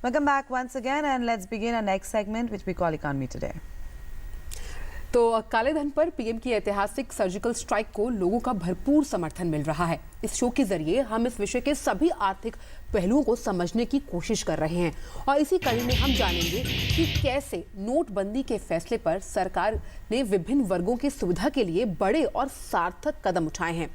Welcome back once again, and let's begin our next segment, which we call Economy Today. तो काले धन पर PM की ऐतिहासिक सर्जिकल स्ट्राइक को लोगों का भरपूर समर्थन मिल रहा है। इस शो के जरिए हम इस विषय के सभी आर्थिक पहलुओं को समझने की कोशिश कर रहे हैं और इसी कड़ी में हम जानेंगे कि कैसे नोटबंदी के फैसले पर सरकार ने विभिन्न वर्गों की सुविधा के लिए बड़े और सार्थक कदम उठाए हैं।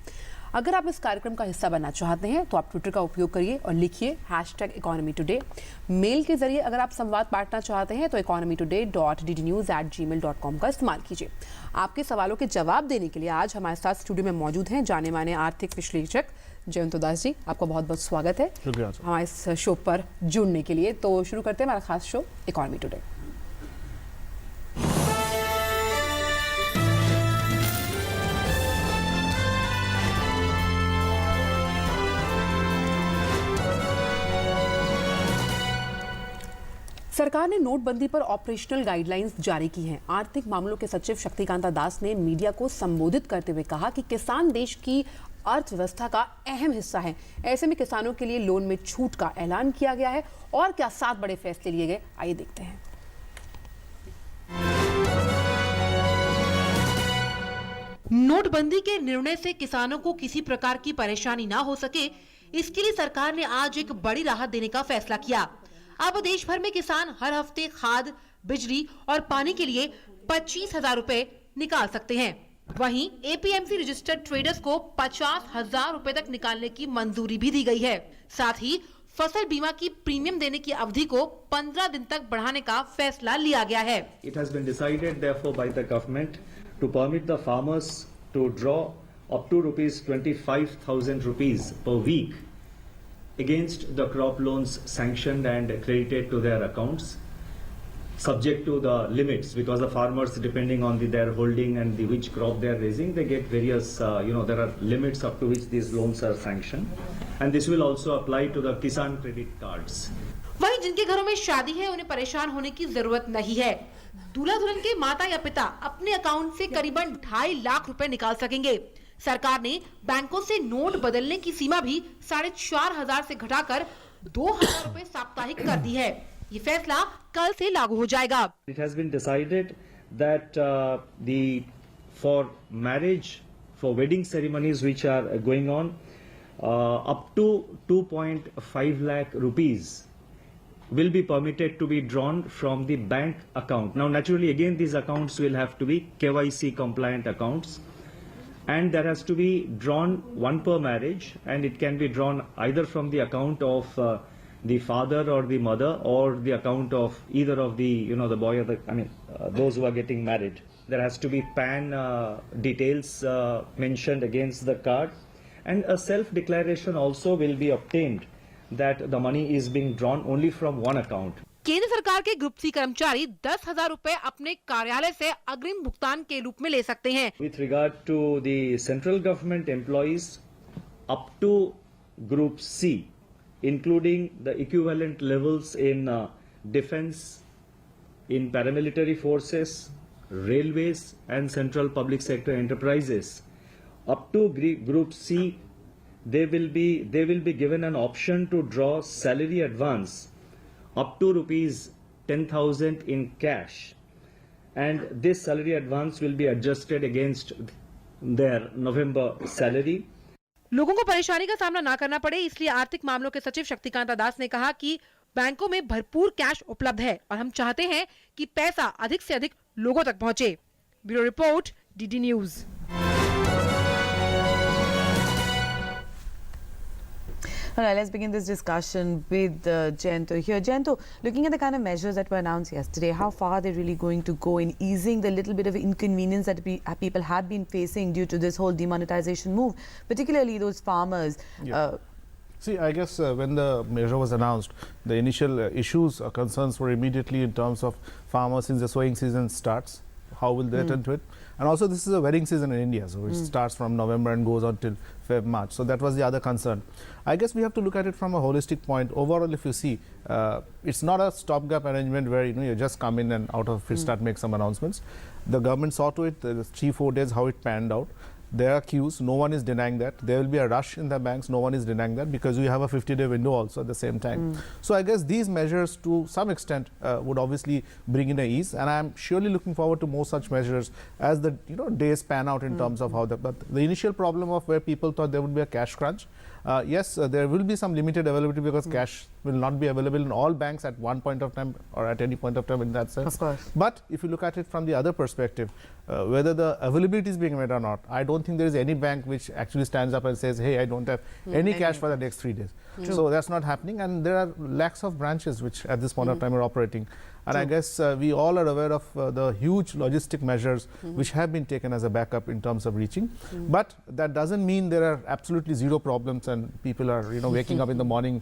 अगर आप इस कार्यक्रम का हिस्सा बनना चाहते हैं तो आप ट्विटर का उपयोग करिए और लिखिए #economytoday। मेल के जरिए अगर आप संवाद बांटना चाहते हैं तो economytoday.ddnews@gmail.com का इस्तेमाल कीजिए। आपके सवालों के जवाब देने के लिए आज हमारे साथ स्टूडियो में मौजूद हैं जाने माने आर्थिक विश्लेषक जयंत दास जी। आपका बहुत बहुत स्वागत है हमारे इस शो पर जुड़ने के लिए। तो शुरू करते हैं हमारा खास शो इकोनॉमी टुडे। सरकार ने नोटबंदी पर ऑपरेशनल गाइडलाइंस जारी की हैं। आर्थिक मामलों के सचिव शक्तिकांता दास ने मीडिया को संबोधित करते हुए कहा कि किसान देश की अर्थव्यवस्था का अहम हिस्सा है। ऐसे में किसानों के लिए लोन में छूट का ऐलान किया गया है। और क्या 7 बड़े फैसले लिए गए, आइए देखते हैं। नोटबंदी के निर्णय से किसानों को किसी प्रकार की परेशानी ना हो सके, इसके लिए सरकार ने आज एक बड़ी राहत देने का फैसला किया। अब देश भर में किसान हर हफ्ते खाद, बिजली और पानी के लिए 25,000 रुपए निकाल सकते हैं। वहीं एपीएमसी रजिस्टर्ड ट्रेडर्स को 50,000 रुपए तक निकालने की मंजूरी भी दी गई है। साथ ही फसल बीमा की प्रीमियम देने की अवधि को 15 दिन तक बढ़ाने का फैसला लिया गया है। It has been decided therefore by the government to permit the farmers to draw up to ₹25,000 per week against the crop loans sanctioned and credited to their accounts, subject to the limits, because the farmers, depending on their holding and which crop they are raising, they get various, there are limits up to which these loans are sanctioned, and this will also apply to the Kisan credit cards. वहीं जिनके घरों में शादी है उन्हें परेशान होने की जरूरत नहीं है। दूल्हा दुल्हन के माता या पिता अपने अकाउंट से करीबन 2.5 लाख रुपए निकाल सकेंगे। सरकार ने बैंकों से नोट बदलने की सीमा भी 4,500 से घटाकर 2,000 रुपए साप्ताहिक कर दी है। ये फैसला कल से लागू हो जाएगा। It has been decided that for marriage, for wedding ceremonies which are going on, up to 2.5 lakh rupees will be permitted to be drawn from the bank account. Now, naturally, again, these accounts will have to be KYC compliant accounts. And there has to be drawn one per marriage, and it can be drawn either from the account of the father or the mother, or the account of either of the the boy or those who are getting married. There has to be PAN details mentioned against the card, and a self-declaration also will be obtained that the money is being drawn only from one account. केंद्र सरकार के group C कर्मचारी 10,000 रुपए अपने कार्यालय से अग्रिम भुगतान के रूप में ले सकते हैं। With regard to the central government employees up to Group C, including the equivalent levels in defense, in paramilitary forces, railways and central public sector enterprises, up to Group C, they will be given an option to draw salary advance up to ₹10,000 in cash, and this salary advance will be adjusted against their November salary. लोगों को परेशानी का सामना ना करना पड़े, इसलिए आर्थिक मामलों के सचिव शक्तिकांता दास ने कहा कि बैंकों में भरपूर कैश उपलब्ध है और हम चाहते हैं कि पैसा अधिक से अधिक लोगों तक पहुंचे। Bureau report, DD news. All right, let's begin this discussion with Jayant here. Jayant, looking at the kind of measures that were announced yesterday, how far are they really going to go in easing the little bit of inconvenience that people had been facing due to this whole demonetization move, particularly those farmers? Yeah. See, I guess when the measure was announced, the initial issues or concerns were immediately in terms of farmers since the sowing season starts. How will they attend to it? And also, this is a wedding season in India, so it starts from November and goes on till March. So that was the other concern. I guess we have to look at it from a holistic point. Overall, if you see, it's not a stopgap arrangement where you just come in and out of it start make some announcements. The government saw to it, the 3-4 days how it panned out. There are queues, no one is denying that. There will be a rush in the banks, no one is denying that, because we have a 50-day window also at the same time. So I guess these measures to some extent would obviously bring in a ease, and I'm surely looking forward to more such measures as the days pan out in terms of how but the initial problem of where people thought there would be a cash crunch. Yes, there will be some limited availability because cash will not be available in all banks at one point of time or at any point of time in that sense. Of course. But if you look at it from the other perspective, whether the availability is being met or not, I don't think there is any bank which actually stands up and says, hey, I don't have any cash for the next 3 days. So that's not happening, and there are lakhs of branches which at this point of time are operating. And I guess we all are aware of the huge logistic measures which have been taken as a backup in terms of reaching. But that doesn't mean there are absolutely zero problems and people are waking up in the morning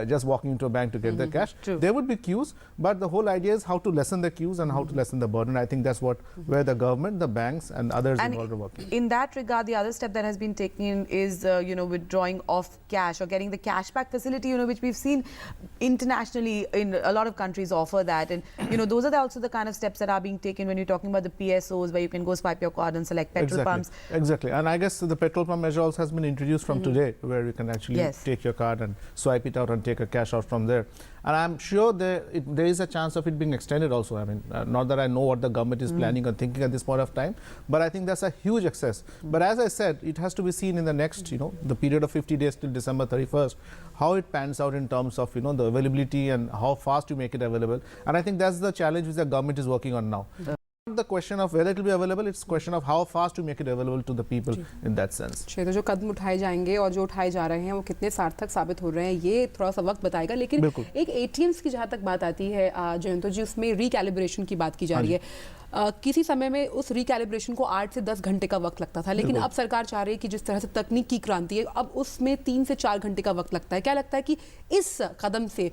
just walking into a bank to get their cash. There would be queues, but the whole idea is how to lessen the queues and how to lessen the burden. I think that's where the government, the banks and others involved are working. In that regard, the other step that has been taken is withdrawing of cash or getting the cashback facility, which we've seen internationally in a lot of countries offer that. And those are also the kind of steps that are being taken when you're talking about the PSOs, where you can go swipe your card and select petrol pumps. Exactly. And I guess the petrol pump measure also has been introduced from today, where you can actually take your card and swipe it out and take a cash out from there. And I'm sure there is a chance of it being extended also. I mean, not that I know what the government is planning or thinking at this point of time, but I think that's a huge excess. But as I said, it has to be seen in the next, the period of 50 days till December 31st, how it pans out in terms of, the availability and how fast you make it available. And I think that's the challenge which the government is working on now. The question of whether it will be available, it's question of how fast to make it available to the people in that sense. तो जो कदम उठाए जाएंगे और जो उठाए जा रहे हैं वो कितने सार्थक साबित हो रहे हैं ये थोड़ा सा वक्त बताएगा, लेकिन एक एटीएम्स की जहाँ तक बात आती है जयंत जी, उसमें रिकैलिब्रेशन की बात की जा रही है। किसी समय में उस रिकैलिब्रेशन को 8 से 10 घंटे का वक्त लगता था, लेकिन अब सरकार चाह रही है कि जिस तरह से तकनीक की क्रांति है अब उसमें 3 से 4 घंटे का वक्त लगता है। क्या लगता है कि इस कदम से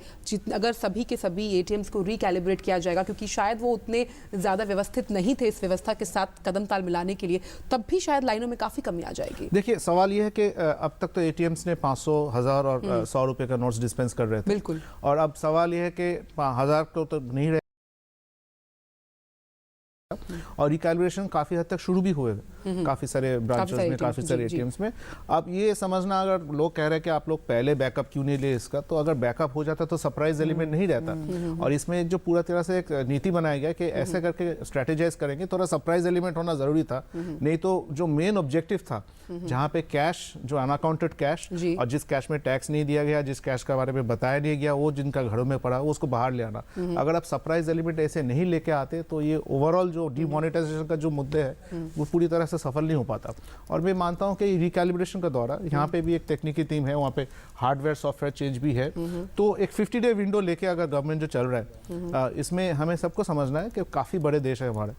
अगर सभी के सभी एटीएम्स को रिकैलिब्रेट किया जाएगा, क्योंकि शायद वो उतने ज़्यादा व्यवस्थित नहीं थे इस व्यवस्था के साथ कदम ताल मिलाने के लिए, तब भी शायद लाइनों में काफ़ी कमी आ जाएगी। देखिए, सवाल ये है कि अब तक तो एटीएम्स ने 500, 1000 और 100 रुपये का नोट्स डिस्पेंस कर रहे थे। बिल्कुल। और अब सवाल ये है कि 1000 को तो नहीं रहे और रिकैलिब्रेशन काफी हद तक शुरू भी हुए काफी सारे ब्रांचेस में, काफी सारे एटीएम्स में। अब ये समझना, अगर लोग कह रहे हैं कि आप लोग पहले बैकअप क्यों नहीं ले इसका, तो अगर बैकअप हो जाता तो सरप्राइज एलिमेंट नहीं रहता। और इसमें जो पूरा तरह से एक नीति बनाया गया कि ऐसे करके स्ट्रेटेजाइज करेंगे, थोड़ा सरप्राइज एलिमेंट होना जरूरी था। नहीं तो जो मेन ऑब्जेक्टिव था, जहाँ पे कैश, जो अनअकाउंटेड कैश और जिस कैश में टैक्स नहीं दिया गया, जिस कैश के बारे में बताया नहीं गया, वो जिनका घरों में पड़ा वो उसको बाहर ले आना, अगर आप सरप्राइज एलिमेंट ऐसे नहीं लेके आते तो ये ओवरऑल जो डिमोनेटाइजेशन का जो मुद्दे है वो पूरी तरह से सफल नहीं हो पाता। और मैं मानता हूं कि रिकैलिब्रेशन का दौरा, यहाँ पे भी एक तकनीकी टीम है, वहाँ पे हार्डवेयर सॉफ्टवेयर चेंज भी है, तो एक 50 डे विंडो लेके अगर गवर्नमेंट जो चल रहा है, इसमें हमें सबको समझना है कि काफी बड़े देश है हमारे।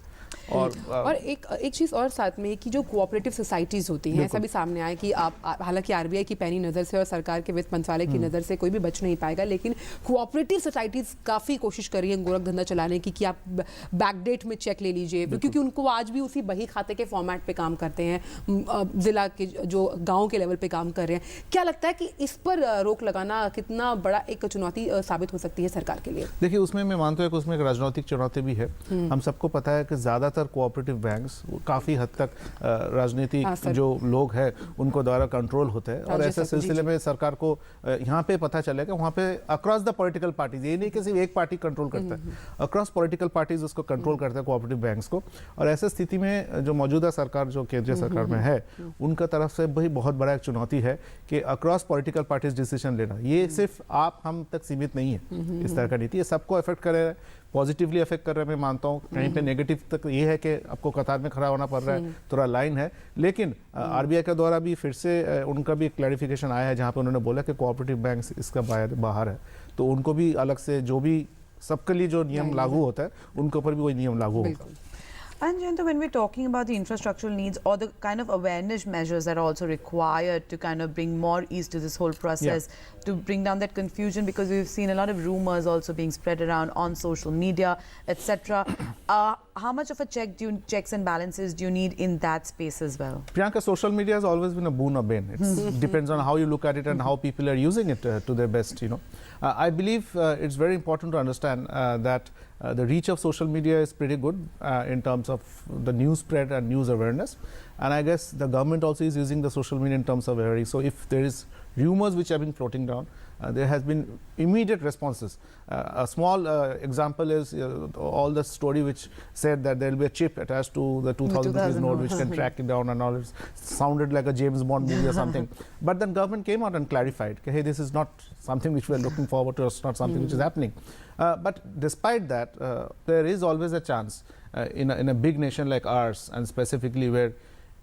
और एक चीज़ और साथ में कि जो कोऑपरेटिव सोसाइटीज़ होती हैं, ऐसा भी सामने आया कि आप हालांकि आरबीआई की पैनी नज़र से और सरकार के वित्त मंत्रालय की नज़र से कोई भी बच नहीं पाएगा, लेकिन कोऑपरेटिव सोसाइटीज़ काफ़ी कोशिश कर रही हैं गोरख धंधा चलाने की कि आप बैकडेट में चेक ले लीजिए, क्योंकि उनको आज भी उसी बही खाते के फॉर्मेट पे काम करते हैं, ज़िला के जो गाँव के लेवल पे काम कर रहे हैं। क्या लगता है कि इस पर रोक लगाना कितना बड़ा एक चुनौती साबित हो सकती है सरकार के लिए? देखिए, उसमें मैं मानता हूँ कि उसमें एक राजनीतिक चुनौती भी है। हम सबको पता है कि ज़्यादातर कोऑपरेटिव बैंक्स काफ़ी हद तक राजनीतिक जो लोग हैं उनको द्वारा कंट्रोल होते हैं, और ऐसे सिलसिले में सरकार को यहाँ पे पता चलेगा, वहाँ पे अक्रॉस द पॉलिटिकल पार्टीज, ये नहीं कि सिर्फ एक पार्टी कंट्रोल करता है, अक्रॉस पॉलिटिकल पार्टीज उसको कंट्रोल करते हैं कोऑपरेटिव बैंक्स को। और ऐसे स्थिति में जो मौजूदा सरकार, जो केंद्रीय सरकार में है, उनका तरफ से भी बहुत बड़ा एक चुनौती है कि अक्रॉस पॉलिटिकल पार्टीज डिसीजन लेना। ये सिर्फ आप हम तक सीमित नहीं है इस तरह का नीति, ये सबको अफेक्ट कर रहा है, पॉजिटिवली अफेक्ट कर रहे हैं। मैं मानता हूँ कहीं पे नेगेटिव तक ये है कि आपको कतार में खड़ा होना पड़ रहा है, थोड़ा लाइन है, लेकिन आरबीआई के द्वारा भी फिर से उनका भी क्लैरिफिकेशन आया है, जहाँ पे उन्होंने बोला कि कोऑपरेटिव बैंक्स इसका बाहर है, तो उनको भी अलग से जो भी सबके लिए जो नियम लागू होता है उनके ऊपर भी वही नियम लागू होगा। And Jayanta, when we're talking about the infrastructural needs or the kind of awareness measures that are also required to kind of bring more ease to this whole process, to bring down that confusion, because we've seen a lot of rumors also being spread around on social media, etc. how much of a checks and balances do you need in that space as well? Priyanka, social media has always been a boon or bane. It depends on how you look at it and how people are using it to their best. I believe it's very important to understand that the reach of social media is pretty good in terms of the news spread and news awareness. And I guess the government also is using the social media in terms of awareness. So if there is rumors which have been floating down, there has been immediate responses. A small example is all the story which said that there will be a chip attached to the 2000 rupees note which can track it down, and all. It sounded like a James Bond movie or something. But then government came out and clarified, hey, this is not something which we are looking forward to, it's not something which is happening. But despite that, there is always a chance in a big nation like ours, and specifically where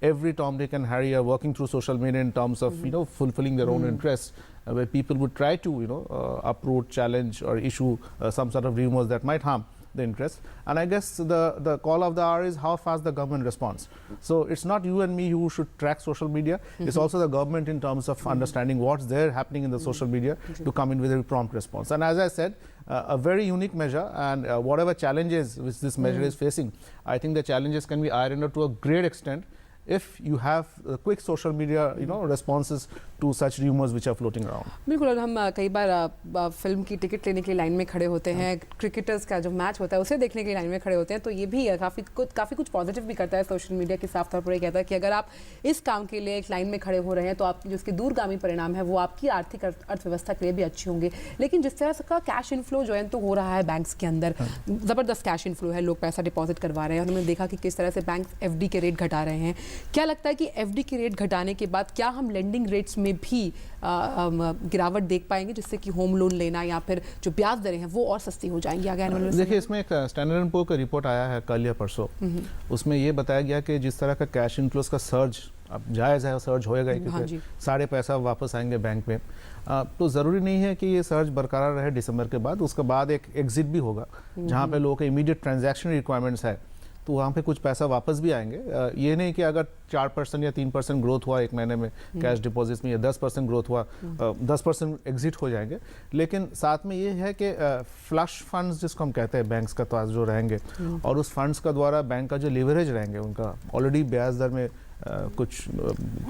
every Tom, Dick and Harry are working through social media in terms of fulfilling their own interests, where people would try to uproot, challenge or issue some sort of rumors that might harm the interest. And I guess the call of the hour is how fast the government responds. So it's not you and me who should track social media, it's also the government in terms of understanding what's there happening in the social media to come in with a prompt response. And as I said, a very unique measure, and whatever challenges which this measure is facing, I think the challenges can be ironed out to a great extent if you have quick social media responses to such rumors which are floating around. बिल्कुल, और हम कई बार film की ticket लेने के लिए line में खड़े होते हैं, क्रिकेटर्स का जो मैच होता है उसे देखने के लिए लाइन में खड़े होते हैं, तो ये भी काफ़ी कुछ पॉजिटिव भी करता है सोशल मीडिया के साफ तौर पर ये कहता है कि अगर आप इस काम के लिए एक लाइन में खड़े हो रहे हैं तो आप जो उसके दूरगामी परिणाम है वो आपकी आर्थिक अर्थव्यवस्था के लिए भी अच्छे होंगे। लेकिन जिस तरह का कैश इनफ्लो जो है तो हो रहा है बैंक्स के अंदर, ज़बरदस्त कैश इनफ्लो है, लोग पैसा डिपॉजिट करवा रहे हैं, और हमने देखा कि किस तरह से बैंक FD के रेट घटा रहे हैं। क्या लगता है कि FD के रेट घटाने के बाद क्या हम लेंडिंग रेट्स में भी गिरावट देख पाएंगे, जिससे कि होम लोन लेना या फिर जो ब्याज दरें हैं वो और सस्ती हो जाएंगी आगे आने वाले समय? देखिए, इसमें एक स्टैंडर्ड एंड पुअर का रिपोर्ट आया है कल या परसों, उसमें ये बताया गया कि जिस तरह का कैश इनफ्लोस का सर्ज अब जायज़ है, सर्ज होएगा क्योंकि सारे पैसा वापस आएंगे बैंक में, तो ज़रूरी नहीं है कि ये सर्ज बरकरार रहे दिसंबर के बाद, उसके बाद एक एग्जिट भी होगा जहाँ पे लोगों के इमीडिएट ट्रांजैक्शन रिक्वायरमेंट्स है, तो वहाँ पे कुछ पैसा वापस भी आएंगे। ये नहीं कि अगर 4% या 3% ग्रोथ हुआ एक महीने में कैश डिपॉजिट्स में, या 10% ग्रोथ हुआ 10% एग्जिट हो जाएंगे। लेकिन साथ में ये है कि फ्लश फंड्स जिसको हम कहते हैं बैंक्स का पास जो रहेंगे, और उस फंड्स का द्वारा बैंक का जो लिवरेज रहेंगे, उनका ऑलरेडी ब्याज दर में कुछ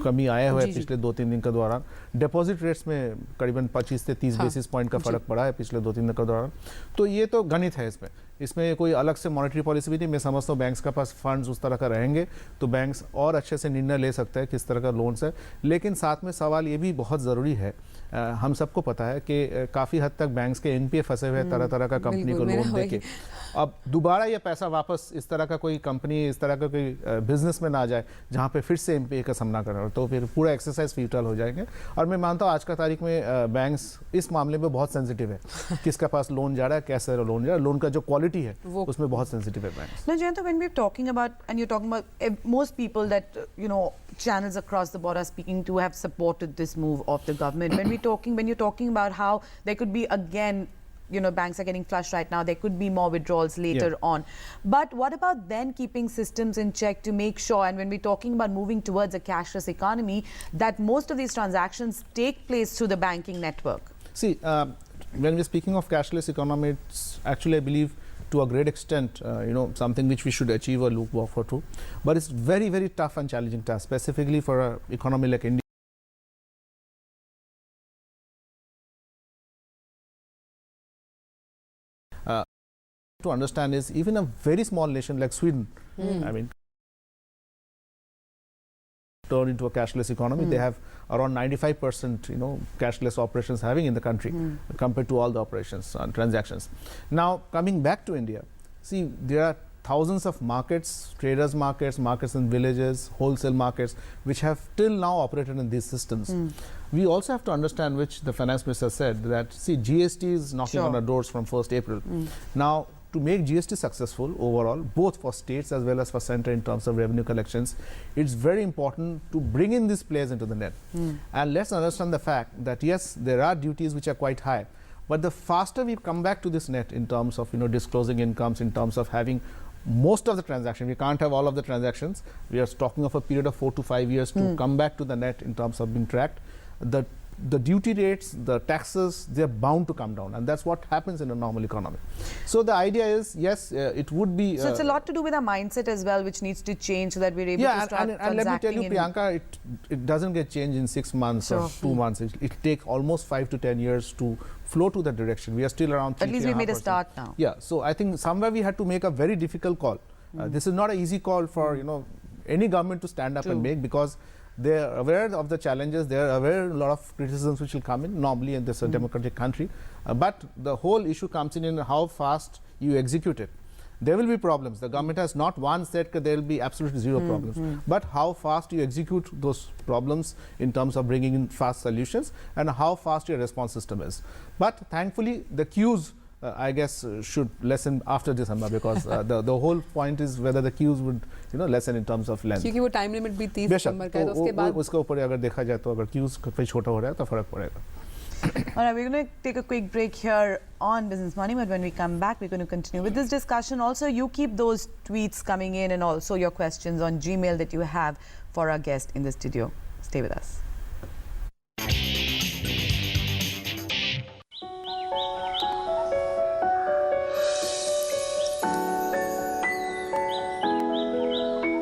कमी आया हुआ है पिछले 2-3 दिन के दौरान। डिपॉजिट रेट्स में करीबन 25 से 30 बेसिस पॉइंट का फर्क पड़ा है पिछले 2-3 दिन के दौरान। तो ये तो गणित है, इसमें कोई अलग से मॉनेटरी पॉलिसी भी नहीं। मैं समझता हूँ बैंक्स के पास फंड्स उस तरह का रहेंगे तो बैंक्स और अच्छे से निर्णय ले सकते हैं किस तरह का लोन्स है। लेकिन साथ में सवाल ये भी बहुत ज़रूरी है, हम सबको पता है कि काफ़ी हद तक बैंक्स के NPA फंसे हुए तरह तरह का कंपनी को लोन देके, अब दोबारा ये पैसा वापस इस तरह का कोई कंपनी, इस तरह का कोई बिजनेस में ना जाए जहाँ पे फिर से NPA का सामना करना हो, तो फिर पूरा एक्सरसाइज फ्यूटल हो जाएंगे। और मैं मानता हूँ आज का तारीख में बैंक्स इस मामले में बहुत सेंसिटिव है, किसका पास लोन जा रहा है, कैसे लोन जा रहा है, लोन का जो क्वालिटी है उसमें बहुत सेंसिटिव है banks. Now, Jayanta, when we're talking about, and you're talking about most people that channels across the board are speaking to have supported this move of the government. When you're talking about how there could be again, banks are getting flushed right now, there could be more withdrawals later on. But what about then keeping systems in check to make sure, and when we're talking about moving towards a cashless economy, that most of these transactions take place through the banking network? See, when we're speaking of cashless economy, it's actually, I believe, to a great extent, something which we should achieve or look forward to. But it's very, very tough and challenging task, specifically for an economy like India. To understand is even a very small nation like Sweden, I mean, turn into a cashless economy. They have around 95% cashless operations having in the country compared to all the operations and transactions. Now coming back to India, see, there are thousands of markets, traders markets, markets in villages, wholesale markets, which have till now operated in these systems. We also have to understand, which the finance minister said, that see, GST is knocking on our doors from 1st April. Now, to make GST successful overall, both for states as well as for center in terms of revenue collections, it's very important to bring in these players into the net. And let's understand the fact that yes, there are duties which are quite high, but the faster we come back to this net in terms of disclosing incomes, in terms of having most of the transactions, we can't have all of the transactions. We are talking of a period of 4 to 5 years to come back to the net in terms of being tracked. The the duty rates, the taxes, they're bound to come down, and that's what happens in a normal economy. So the idea is, yes, it would be. So it's a lot to do with our mindset as well, which needs to change so that we're able to start and let me tell you, transacting Priyanka, it doesn't get changed in 6 months or 2 months. It takes almost 5 to 10 years to flow to that direction. We are still around 3. At least we made a start now. Yeah, so I think somewhere we had to make a very difficult call. This is not an easy call for any government to stand up and make, because they are aware of the challenges. They are aware of a lot of criticisms which will come in normally in this democratic country. But the whole issue comes in how fast you execute it. There will be problems. The government has not once said that there will be absolutely zero problems. But how fast you execute those problems in terms of bringing in fast solutions, and how fast your response system is. But thankfully, the queues I guess should lessen after December, because the whole point is whether the queues would lessen in terms of length. क्योंकि वो time limit भी 30 दिसंबर का है, तो उसके बाद उसके ऊपर अगर देखा जाए तो अगर queues पे छोटा हो रहा है तो फर्क पड़ेगा. All right, we're going to take a quick break here on Business Money, but when we come back, we're going to continue with this discussion. Also, you keep those tweets coming in and also your questions on Gmail that you have for our guest in the studio. Stay with us.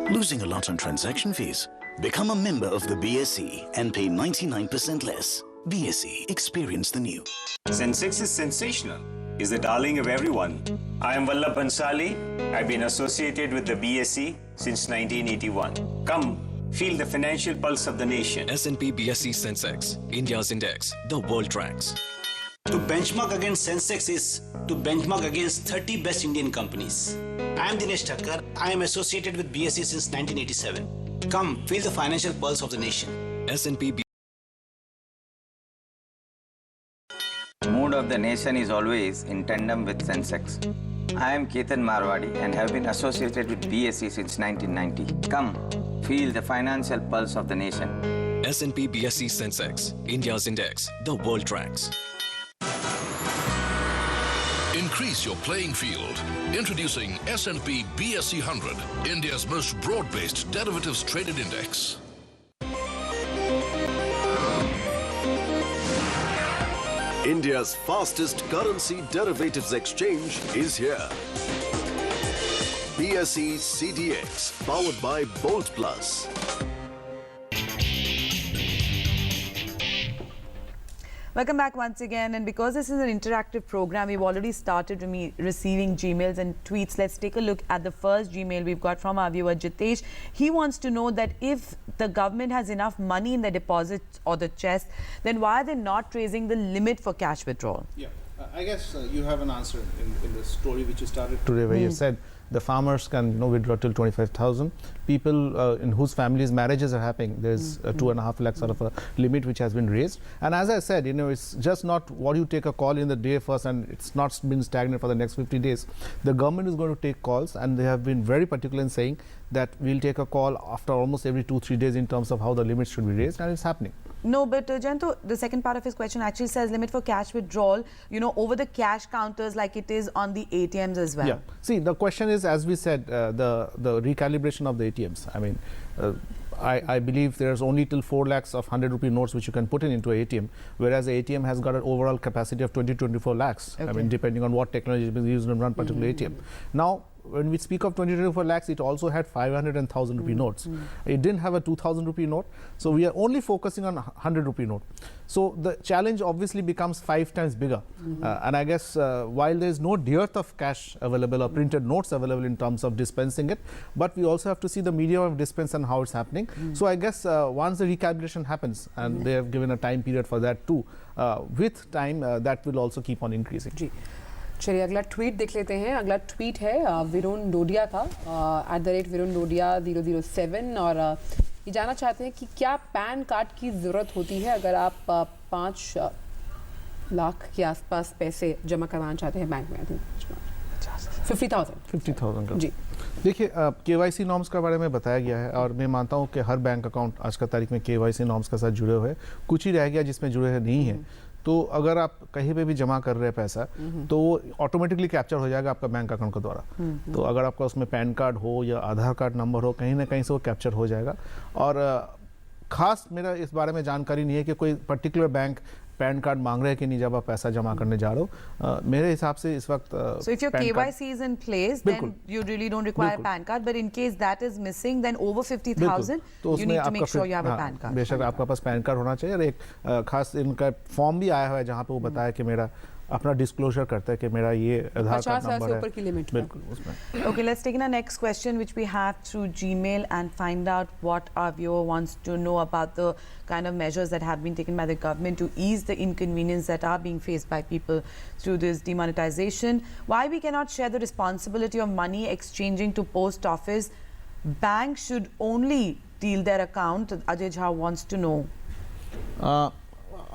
Losing a lot on transaction fees? Become a member of the BSE and pay 99% less. BSE, experience the new. Sensex is sensational. Is the darling of everyone. I am Vallabh Bansali. I've been associated with the BSE since 1981. Come, feel the financial pulse of the nation. S&P BSE Sensex, India's index, the world tracks. To benchmark against Sensex is to benchmark against 30 best Indian companies. I am Dinesh Thakkar. I am associated with BSE since 1987. Come, feel the financial pulse of the nation. S&P Mood of the nation is always in tandem with Sensex. I am Ketan Marwadi and have been associated with BSE since 1990. Come, feel the financial pulse of the nation. S&P BSE Sensex, India's index, the world tracks. Increase your playing field. Introducing S&P BSE 100, India's most broad-based derivatives traded index. India's fastest currency derivatives exchange is here. BSE CDX, powered by Bolt Plus. Welcome back once again, and because this is an interactive program, we've already started receiving Gmails and tweets. Let's take a look at the first Gmail we've got from our viewer Jitesh. He wants to know that if the government has enough money in the deposit or the chest, then why are they not raising the limit for cash withdrawal? Yeah, I guess you have an answer in the story which you started today, where you said the farmers can withdraw till 25,000. People in whose families marriages are happening, there's 2.5 lakh sort of a limit which has been raised. And as I said, it's just not what you take a call in the day first and it's not been stagnant for the next 50 days. The government is going to take calls, and they have been very particular in saying that we'll take a call after almost every 2-3 days in terms of how the limits should be raised, and it's happening. No, but Jayanto, the second part of his question actually says limit for cash withdrawal, over the cash counters like it is on the ATMs as well. Yeah. See, the question is, as we said, the recalibration of the ATMs. I mean, I believe there's only till 4 lakhs of 100 rupee notes which you can put into an ATM, whereas the ATM has got an overall capacity of 20-24 lakhs. Okay. I mean, depending on what technology is being used in one particular ATM. Now, when we speak of 20-24 lakhs, it also had 500 and 1000 rupee notes. It didn't have a 2000 rupee note. So we are only focusing on 100 rupee note. So the challenge obviously becomes 5 times bigger. And I guess while there is no dearth of cash available or printed notes available in terms of dispensing it, but we also have to see the medium of dispense and how it's happening. So I guess once the recalibration happens, and they have given a time period for that too, with time that will also keep on increasing. चलिए अगला tweet देख लेते हैं. अगला tweet है विरुण डोडिया का @विरुण डोडिया 007, और ये जानना चाहते हैं कि क्या पैन कार्ड की ज़रूरत होती है अगर आप 5 लाख के आसपास पैसे जमा करवाना चाहते हैं बैंक में. 50,000 जी. देखिए, KYC नॉर्म्स के बारे में बताया गया है, और मैं मानता हूँ कि हर बैंक अकाउंट आज का तारीख में KYC नॉर्म्स के साथ जुड़े हुए हैं. कुछ ही रह गया जिसमें जुड़े नहीं है. तो अगर आप कहीं पे भी जमा कर रहे हैं पैसा, तो वो ऑटोमेटिकली कैप्चर हो जाएगा आपका बैंक अकाउंट के द्वारा. तो अगर आपका उसमें पैन कार्ड हो या आधार कार्ड नंबर हो, कहीं ना कहीं से वो कैप्चर हो जाएगा. और खास मेरा इस बारे में जानकारी नहीं है कि कोई पर्टिकुलर बैंक पैन कार्ड मांग रहे हैं कि नहीं जब आप पैसा जमा करने जा रहे हो। मेरे हिसाब से इस वक्त So if your KYC is in place, then you really don't require PAN card. But in case that is missing, then over 50,000, you need to make sure you have a PAN card. बेशक आपका पास pan card होना चाहिए। और एक खास इनका form भी आया हुआ है जहाँ पे वो बताया कि मेरा अपना डिस्क्लोजर करता है कि मेरा ये आधार कार्ड नंबर है। ऊपर की लिमिट बिल्कुल उसमें। Okay, let's take in our next question, which we have through Gmail, and find out what our viewer wants to know about the kind of measures that have been taken by the government to ease the inconvenience that are being faced by people through this demonetization. Why we cannot share the responsibility of money exchanging to post office. Banks should only deal their account. Ajay Jha wants to know.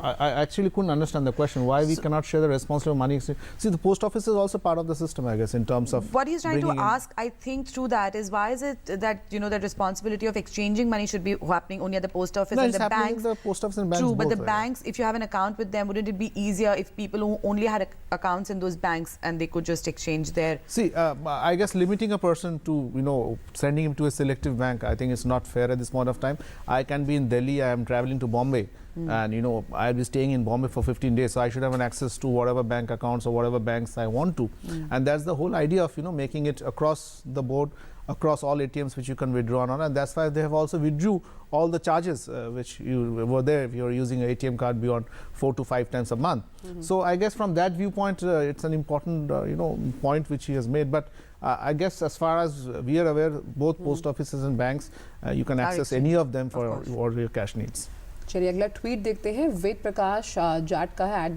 I actually couldn't understand the question. Why we cannot share the responsibility of money exchange? See, the post office is also part of the system, I guess, in terms of what he's trying to bringing in- ask, I think, through that is why is it that that responsibility of exchanging money should be happening only at the post office No, and it's the happening banks? at the post office and banks True, but both, the right? banks, if you have an account with them, wouldn't it be easier if people who only had accounts in those banks and they could just exchange their? See, I guess limiting a person to sending him to a selective bank, I think it's not fair at this point of time. I can be in Delhi, I am traveling to Bombay, and I'll be staying in Bombay for 15 days, so I should have an access to whatever bank accounts or whatever banks I want to. And that's the whole idea of making it across the board, across all ATMs which you can withdraw on, and that's why they have also withdrew all the charges which you were there if you're using an ATM card beyond 4 to 5 times a month. So I guess from that viewpoint, it's an important point which he has made. But I guess as far as we are aware, both post offices and banks, you can access any of them for all your cash needs. चलिए अगला tweet देखते हैं। वेद प्रकाश जाट का है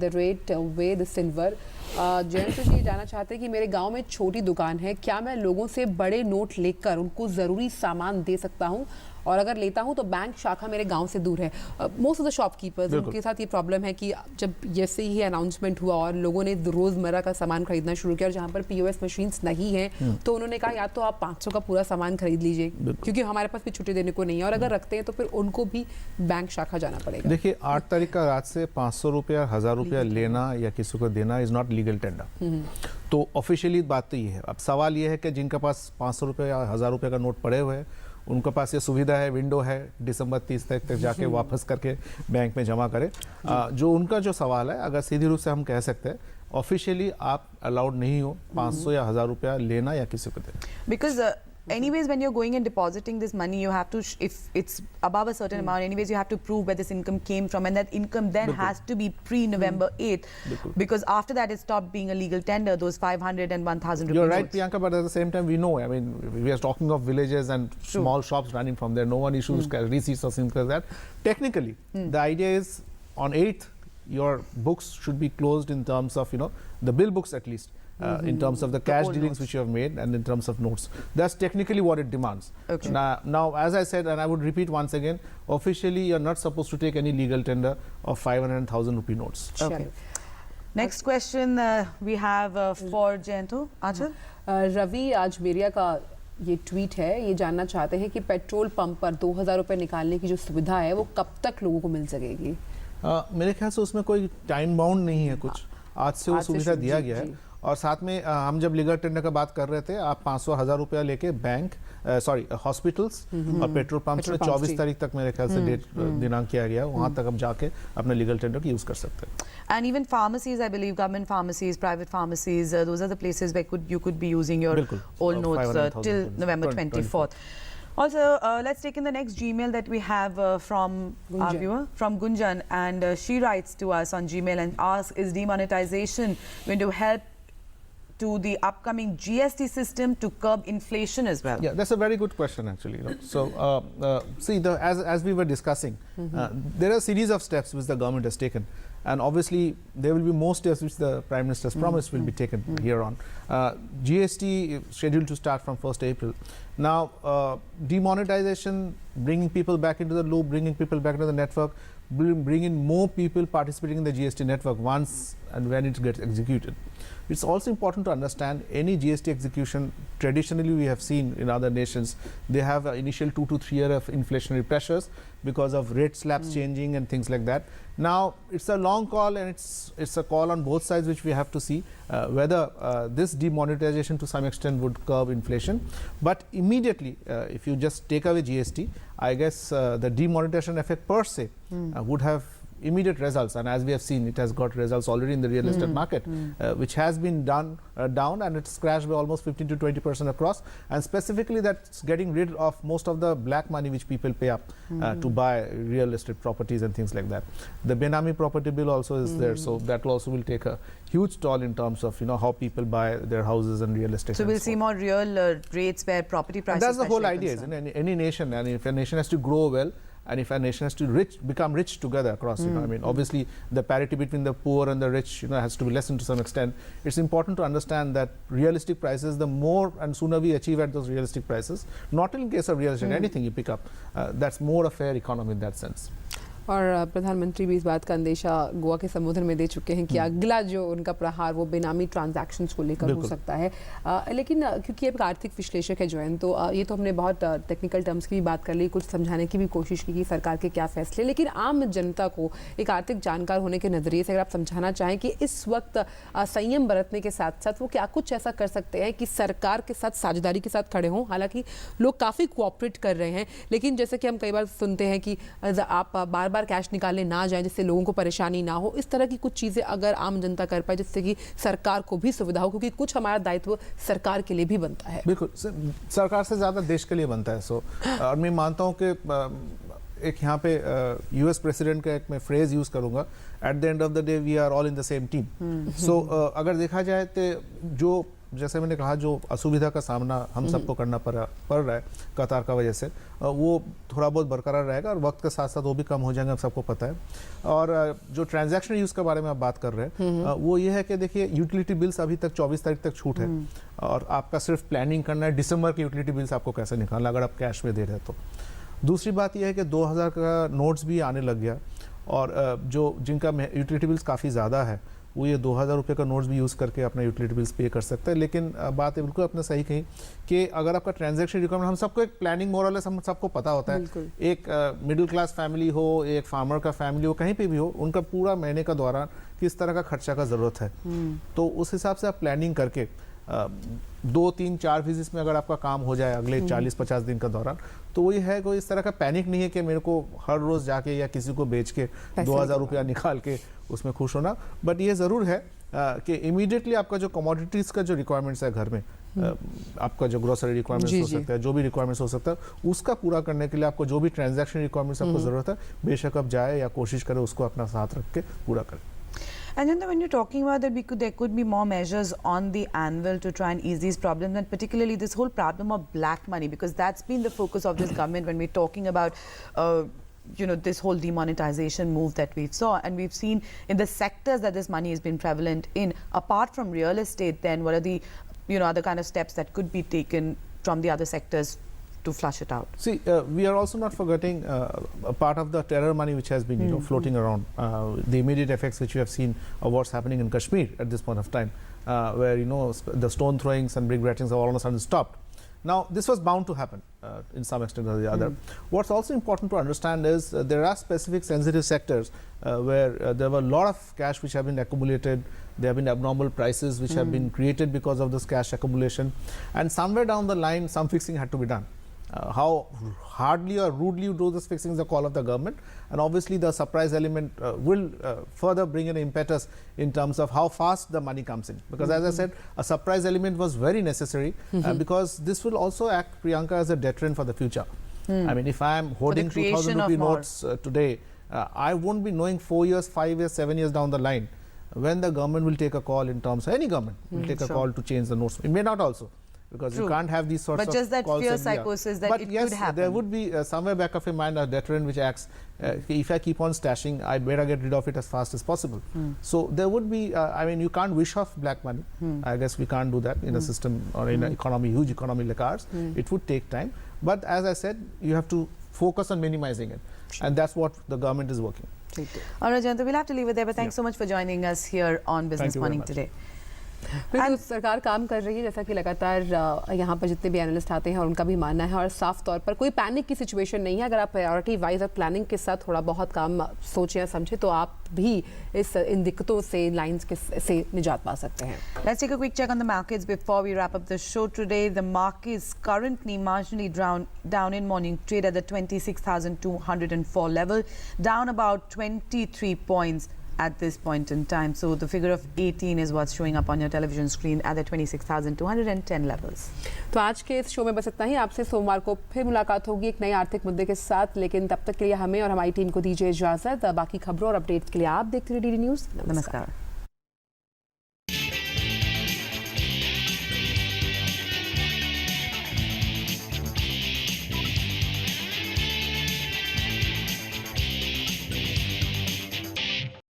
@वेद silver. Jayant जी जानना चाहते हैं कि मेरे गांव में छोटी दुकान है, क्या मैं लोगों से बड़े नोट लेकर उनको ज़रूरी सामान दे सकता हूं, और अगर लेता हूं तो बैंक शाखा मेरे गांव से दूर है। मोस्ट ऑफ द शॉपकीपर्स, उनके साथ ये प्रॉब्लम है कि जब जैसे ही अनाउंसमेंट हुआ और लोगों ने रोज़मर्रा का सामान खरीदना शुरू किया और जहाँ पर POS मशीन्स नहीं हैं तो उन्होंने कहा या तो आप 500 का पूरा सामान खरीद लीजिए क्योंकि हमारे पास भी छुट्टी देने को नहीं है, और अगर रखते हैं तो फिर उनको भी बैंक शाखा जाना पड़ेगा। देखिए 8 तारीख का रात से 500 रुपया 1000 रुपया लेना या किसी को देना इज नॉट लीगल टेंडर। तो ऑफिशियली बात तो ये है। अब सवाल ये है कि जिनके पास 500 रुपये या 1000 रुपये का नोट पड़े हुए हैं, उनके पास ये सुविधा है, विंडो है, दिसंबर 30 तारीख तक जाके वापस करके बैंक में जमा करें। जो उनका जो सवाल है, अगर सीधी रूप से हम कह सकते हैं, ऑफिशियली आप अलाउड नहीं हो 500 या 1000 रुपया लेना या किसी को देना। Because anyways, when you're going and depositing this money, you have to, if it's above a certain amount, anyways, you have to prove where this income came from, and that income then has to be pre-November 8th, because after that it stopped being a legal tender, those 500 and 1,000 rupees. You're right, Priyanka, but at the same time, we know, I mean, we are talking of villages and small shops running from there. No one issues receipts or things like that. Technically, the idea is on 8th, your books should be closed in terms of, the bill books at least. In terms of the cash dealings which you have made and in terms of notes. That's technically what it demands. Okay. Now, as I said, and I would repeat once again, officially you're not supposed to take any legal tender of 500 and 1,000 rupee notes. Okay. Next question we have for Jayanto. Achal? Ravi आजमेरिया का ये tweet है, ये जानना चाहते हैं कि petrol pump पर 2000 रुपये निकालने की जो सुविधा है वो कब तक लोगों को मिल सकेगी? मेरे ख्याल से उसमें कोई टाइम बाउंड नहीं है कुछ। आज से वो सुविधा दिया गया है। और साथ में हम जब लीगल टेंडर का बात कर रहे थे, आप 500-1000 रुपया लेके बैंक हॉस्पिटल्स और पेट्रोल पंप में 24 तारीख तक मेरे ख्याल से डेट दिनांक किया गया, वहाँ तक आप जाके अपने लीगल टेंडर की यूज कर सकते हैं। And even pharmacies, I believe, government pharmacies, private pharmacies, those are the places where you could be using your old notes till November 24th. Also, let's take in the next Gmail that we have from our viewer, from Gunjan, and she writes to us on Gmail and asks, is demonetization going to help to the upcoming GST system to curb inflation as well? Yeah, that's a very good question actually. So, see, as we were discussing, there are a series of steps which the government has taken. And obviously, there will be more steps which the Prime Minister's promised will be taken here on. GST is scheduled to start from 1st April. Now, demonetization, bringing people back into the loop, bringing people back into the network, bringing more people participating in the GST network once and when it gets executed. It's also important to understand any GST execution, traditionally we have seen in other nations, they have an initial 2 to 3 years of inflationary pressures because of rate slabs changing and things like that. Now, it's a long call and it's a call on both sides which we have to see whether this demonetization to some extent would curb inflation. But immediately, if you just take away GST, I guess the demonetization effect per se would have immediate results, and as we have seen, it has got results already in the real estate market, which has been done down, and it's crashed by almost 15 to 20% across, and specifically that's getting rid of most of the black money which people pay up to buy real estate properties and things like that. The Benami property bill also is there, so that also will take a huge toll in terms of how people buy their houses and real estate. So we'll see more real rates where property prices. And that's the whole idea, isn't it? Any nation, and if a nation has to grow well, and if a nation has to become rich together across, I mean, obviously the parity between the poor and the rich, has to be lessened to some extent. It's important to understand that realistic prices, the more and sooner we achieve at those realistic prices, not in case of real estate, anything you pick up, that's more a fair economy in that sense. और प्रधानमंत्री भी इस बात का अंदेशा गोवा के संबोधन में दे चुके हैं कि अगला जो उनका प्रहार वो बेनामी ट्रांजैक्शंस को लेकर हो सकता है, लेकिन क्योंकि एक आर्थिक विश्लेषक है जॉइन, तो ये तो हमने बहुत टेक्निकल टर्म्स की भी बात कर ली, कुछ समझाने की भी कोशिश की कि सरकार के क्या फैसले, लेकिन आम जनता को एक आर्थिक जानकार होने के नज़रिए से अगर आप समझाना चाहें कि इस वक्त संयम बरतने के साथ साथ वो क्या कुछ ऐसा कर सकते हैं कि सरकार के साथ साझेदारी के साथ खड़े हों। हालांकि लोग काफ़ी कोऑपरेट कर रहे हैं, लेकिन जैसे कि हम कई बार सुनते हैं कि आप बार बार कैश निकालने ना जाएं जिससे लोगों को परेशानी ना हो, इस तरह की कुछ चीज़ें अगर आम जनता कर पाए जिससे कि सरकार को भी सुविधा हो, क्योंकि कुछ हमारा दायित्व सरकार के लिए भी बनता है। बिल्कुल, सरकार से ज़्यादा देश के लिए बनता है। और मैं मानता हूँ कि एक यहाँ पे यूएस प्रेसिडेंट का एक मैं फ्रेज यूज़ करूँगा, at the end of the day we are all in the same team. So अगर देखा जाए तो जो जैसे मैंने कहा जो असुविधा का सामना हम सबको करना पड़ रहा है कतार का वजह से, वो थोड़ा बहुत बरकरार रहेगा और वक्त के साथ साथ वो भी कम हो जाएंगे, सबको पता है। और जो ट्रांजैक्शन यूज़ के बारे में आप बात कर रहे हैं वो ये है कि देखिए यूटिलिटी बिल्स अभी तक 24 तारीख तक छूट है और आपका सिर्फ प्लानिंग करना है दिसंबर के यूटिलिटी बिल्स आपको कैसे निकालना अगर आप कैश में दे रहे हैं तो। दूसरी बात यह है कि 2000 का नोट्स भी आने लग गया और जो जिनका यूटिलिटी बिल्स काफ़ी ज़्यादा है वो ये 2000 रुपये का नोट्स भी यूज़ करके अपना यूटिलिटी बिल्स पे कर सकता है। लेकिन बात है बिल्कुल आपने सही कही कि अगर आपका ट्रांजैक्शन रिक्वायरमेंट, हम सबको एक प्लानिंग मोरलेस हम सबको पता होता है, एक मिडिल क्लास फैमिली हो, एक फार्मर का फैमिली हो, कहीं पे भी हो, उनका पूरा महीने का दौरान किस तरह का खर्चा का ज़रूरत है, तो उस हिसाब से आप प्लानिंग करके 2, 3, 4 विजिट्स में अगर आपका काम हो जाए अगले 40-50 दिन का दौरान, तो वही है कोई इस तरह का पैनिक नहीं है कि मेरे को हर रोज़ जाके या किसी को बेच के 2000 रुपया निकाल के उसमें खुश होना। बट ये ज़रूर है कि इमीडिएटली आपका जो कमोडिटीज़ का जो रिक्वायरमेंट्स है घर में, आपका जो ग्रोसरी रिक्वायरमेंट्स हो सकता है, जो भी रिक्वायरमेंट्स हो सकता है, उसका पूरा करने के लिए आपको जो भी ट्रांजैक्शन रिक्वायरमेंट्स आपको ज़रूरत है, बेशक आप जाए या कोशिश करें उसको अपना साथ रख के पूरा करें। And then when you're talking about that, there could be more measures on the anvil to try and ease these problems, and particularly this whole problem of black money, because that's been the focus of this government when we're talking about this whole demonetization move that we saw, and we've seen in the sectors that this money has been prevalent in. Apart from real estate, then what are the other kind of steps that could be taken from the other sectors to flush it out? See, we are also not forgetting a part of the terror money which has been floating around, the immediate effects which you have seen of what's happening in Kashmir at this point of time, where the stone throwings and brick breakings have all of a sudden stopped. Now, this was bound to happen in some extent or the other. What's also important to understand is there are specific sensitive sectors where there were a lot of cash which have been accumulated. There have been abnormal prices which have been created because of this cash accumulation, and somewhere down the line some fixing had to be done. How hardly or rudely you do this fixing is the call of the government, and obviously the surprise element will further bring an impetus in terms of how fast the money comes in, because as I said, a surprise element was very necessary because this will also act, Priyanka, as a deterrent for the future. I mean, if I am holding 2000 rupee notes today, I won't be knowing 4 years, 5 years, 7 years down the line when the government will take a call in terms of, any government will take a call to change the notes. It may not also, because you can't have these sorts of calls. But just that fear psychosis that it could happen. There would be somewhere back of your mind a deterrent which acts, if I keep on stashing, I better get rid of it as fast as possible. So there would be, I mean, you can't wish off black money. I guess we can't do that in a system or in an economy, huge economy like ours. It would take time. But as I said, you have to focus on minimizing it. And that's what the government is working. All right, Jayanta, we'll have to leave it there, but thanks so much for joining us here on Business Morning today. बिल्कुल सरकार काम कर रही है, जैसा कि लगातार यहाँ पर जितने भी एनालिस्ट आते हैं और उनका भी मानना है, और साफ तौर पर कोई पैनिक की सिचुएशन नहीं है। अगर आप प्रायोरिटी वाइज और प्लानिंग के साथ थोड़ा बहुत काम सोचें या समझें तो आप भी इन दिक्कतों से, लाइंस से निजात पा सकते हैं। Let's take a quick check on the markets before we wrap up the show today. The markets currently marginally down in morning trade at the 26,204 level, down about 23 points at this point in time. So the figure of 18 is what's showing up on your television screen at the 26,210 levels. तो आज के इस show में बस इतना ही। आपसे सोमवार को फिर मुलाकात होगी एक नए आर्थिक मुद्दे के साथ, लेकिन तब तक के लिए हमें और हमारी टीम को दीजिए इजाजत। बाकी खबरों और अपडेट्स के लिए आप देखते रहिए डीडी न्यूज़। नमस्कार।